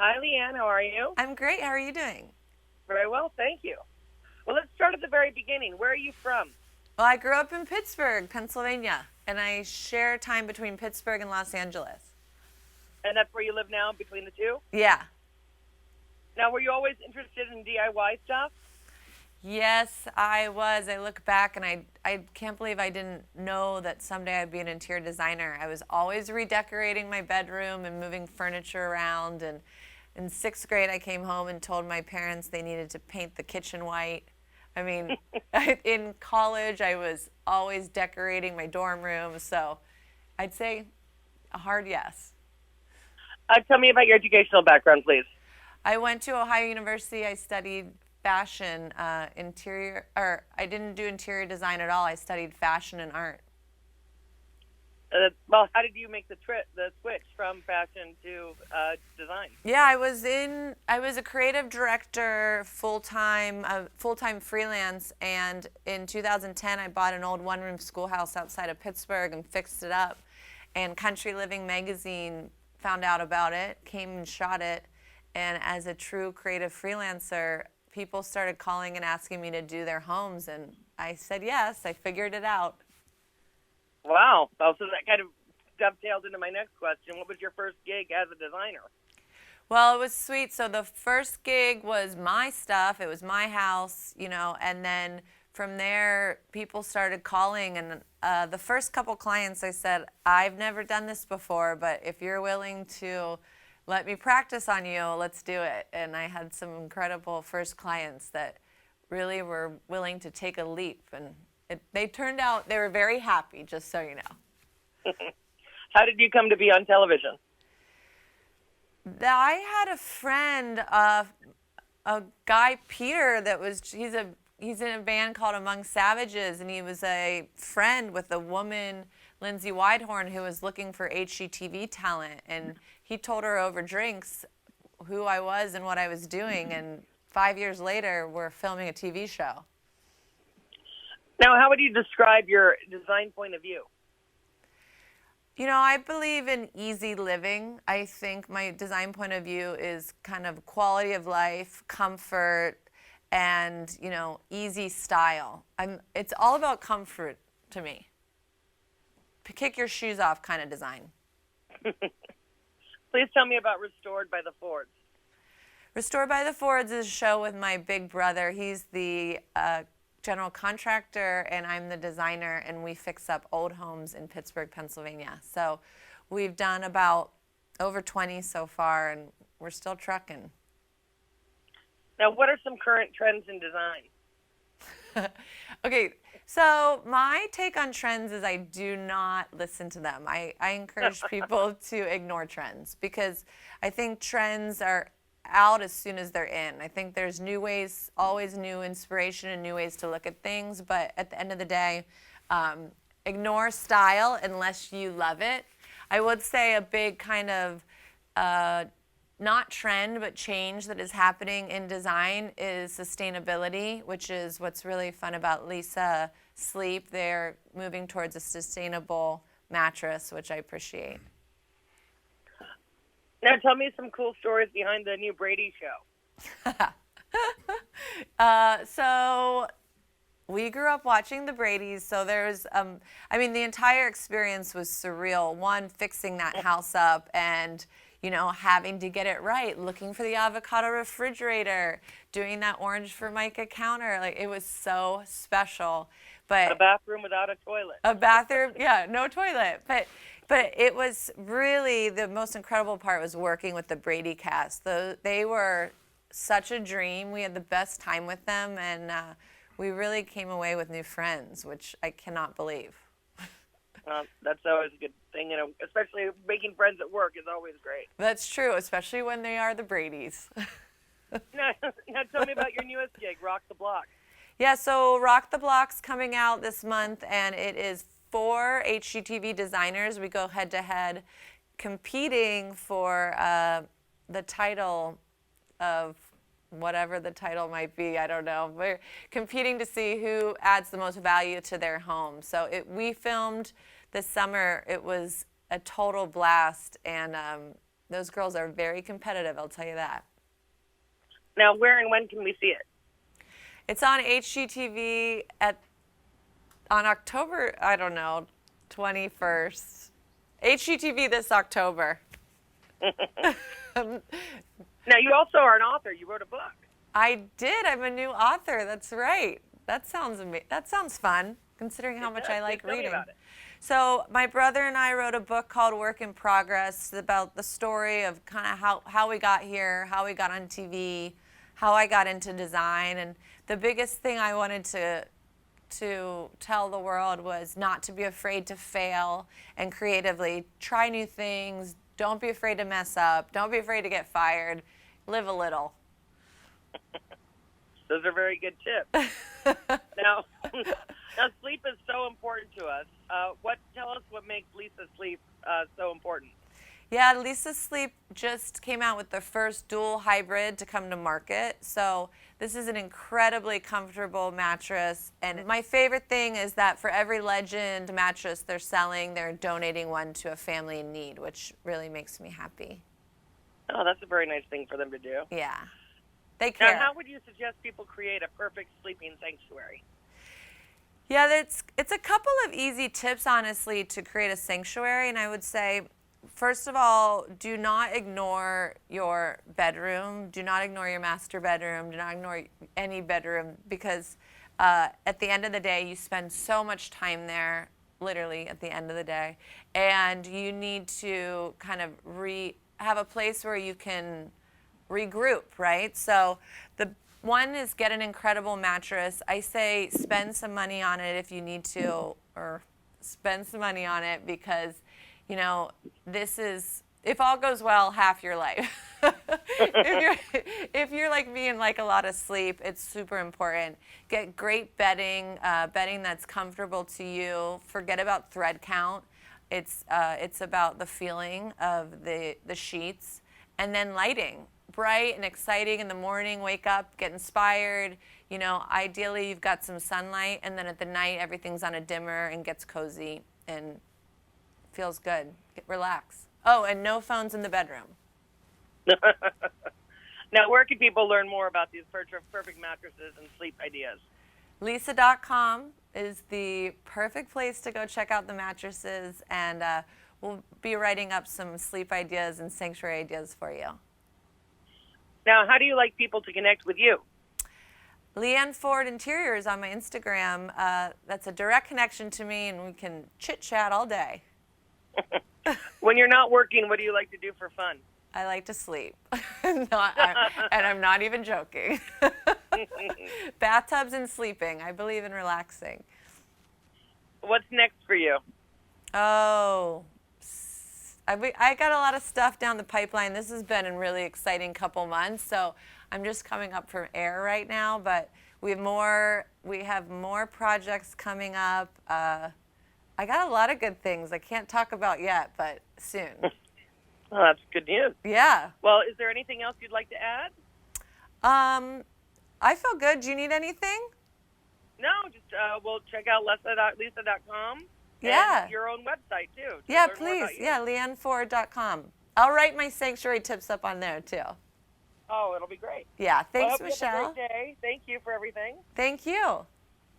Hi, Leanne. How are you? I'm great. How are you doing? Very well, thank you. Well, let's start at the very beginning. Where are you from? Well, I grew up in Pittsburgh, Pennsylvania, and I share time between Pittsburgh and Los Angeles. And that's where you live now, between the two? Yeah. Now, were you always interested in DIY stuff? Yes, I was. I look back and I can't believe I didn't know that someday I'd be an interior designer. I was always redecorating my bedroom and moving furniture around. And in sixth grade, I came home and told my parents they needed to paint the kitchen white. I mean, in college, I was always decorating my dorm room. So I'd say a hard yes. Tell me about your educational background, please. I went to Ohio University. I studied fashion, I didn't do interior design at all. I studied fashion and art. Well, how did you make the switch from fashion to design? Yeah, I was a creative director full-time freelance, and in 2010 I bought an old one-room schoolhouse outside of Pittsburgh and fixed it up. And Country Living magazine found out about it, came and shot it, and as a true creative freelancer, people started calling and asking me to do their homes, and I said yes. I figured it out. Wow. Well, so that kind of dovetailed into my next question. What was your first gig as a designer? Well, it was sweet. So the first gig was my stuff. It was my house, and then from there, people started calling, and the first couple clients, I said, I've never done this before, but if you're willing to let me practice on you, let's do it. And I had some incredible first clients that really were willing to take a leap, and they turned out, they were very happy, just so you know. How did you come to be on television? I had a friend, a guy, Peter, he's in a band called Among Savages, and he was a friend with a woman, Lindsay Widehorn, who was looking for HGTV talent, and he told her over drinks who I was and what I was doing, and 5 years later, we're filming a TV show. Now, how would you describe your design point of view? I believe in easy living. I think my design point of view is kind of quality of life, comfort, and, easy style. It's all about comfort to me. Kick your shoes off kind of design. Please tell me about Restored by the Fords. Restored by the Fords is a show with my big brother. He's the general contractor, and I'm the designer, and we fix up old homes in Pittsburgh, Pennsylvania. So we've done about over 20 so far, and we're still trucking. Now, what are some current trends in design? Okay, so my take on trends is I do not listen to them. I encourage people to ignore trends, because I think trends are out as soon as they're in. I think there's new ways, always new inspiration and new ways to look at things, but at the end of the day, ignore style unless you love it. I would say a big kind of not trend, but change that is happening in design is sustainability, which is what's really fun about Leesa Sleep. They're moving towards a sustainable mattress, which I appreciate. Now, tell me some cool stories behind the new Brady show. So we grew up watching the Bradys, so there's, the entire experience was surreal. One, fixing that house up and, having to get it right, looking for the avocado refrigerator, doing that orange Formica counter. Like, it was so special. But a bathroom without a toilet. A bathroom, yeah, no toilet. But it was really, the most incredible part was working with the Brady cast. They were such a dream. We had the best time with them, and we really came away with new friends, which I cannot believe. That's always a good thing, especially making friends at work is always great. That's true, especially when they are the Bradys. Now tell me about your newest gig, Rock the Block. Yeah, so Rock the Block's coming out this month, and it is 4 HGTV designers. We go head-to-head competing for the title of whatever the title might be. I don't know. We're competing to see who adds the most value to their home. So we filmed this summer. It was a total blast, and Those girls are very competitive, I'll tell you that. Now, where and when can we see it? It's on HGTV on October, I don't know, 21st. HGTV this October. Now, you also are an author. You wrote a book. I did. I'm a new author. That's right. That sounds fun, considering how much I like Tell me reading. about it. So my brother and I wrote a book called Work in Progress about the story of kind of how we got here, how we got on TV, how I got into design. And the biggest thing I wanted to tell the world was not to be afraid to fail and creatively try new things. Don't be afraid to mess up. Don't be afraid to get fired. Live a little. Those are very good tips. Now, sleep is so important to us. Tell us what makes Leesa Sleep so important. Yeah, Leesa Sleep just came out with the first dual hybrid to come to market. So this is an incredibly comfortable mattress. And my favorite thing is that for every Legend mattress they're selling, they're donating one to a family in need, which really makes me happy. Oh, that's a very nice thing for them to do. Yeah, they care. Now, how would you suggest people create a perfect sleeping sanctuary? Yeah, it's a couple of easy tips, honestly, to create a sanctuary. And I would say, first of all, do not ignore your bedroom. Do not ignore your master bedroom. Do not ignore any bedroom, because at the end of the day, you spend so much time there, literally at the end of the day. And you need to kind of have a place where you can regroup, right? So the one is get an incredible mattress. I say spend some money on it if you need to, or spend some money on it because, this is, if all goes well, half your life. if you're like me and like a lot of sleep, it's super important. Get great bedding, bedding that's comfortable to you. Forget about thread count. It's about the feeling of the sheets, and then lighting. Bright and exciting in the morning, wake up, get inspired. Ideally you've got some sunlight, and then at the night everything's on a dimmer and gets cozy and feels good. Relax. Oh, and no phones in the bedroom. Now, where can people learn more about these perfect mattresses and sleep ideas? Leesa.com is the perfect place to go check out the mattresses, and we'll be writing up some sleep ideas and sanctuary ideas for you. Now, how do you like people to connect with you? Leanne Ford Interiors on my Instagram. That's a direct connection to me, and we can chit-chat all day. When you're not working, what do you like to do for fun? I like to sleep. And I'm not even joking. Bathtubs and sleeping. I believe in relaxing. What's next for you? Oh, I got a lot of stuff down the pipeline. This has been a really exciting couple months, so I'm just coming up from air right now, but we have more projects coming up. I got a lot of good things I can't talk about yet, but soon. Well, that's good news. Yeah. Well, is there anything else you'd like to add? I feel good. Do you need anything? No, just we'll check out Leesa.com. Yeah. And your own website, too. Yeah, please. Yeah, LeanneFord.com. I'll write my sanctuary tips up on there, too. Oh, it'll be great. Yeah, thanks, Well, Michelle. Have a great day. Thank you for everything. Thank you.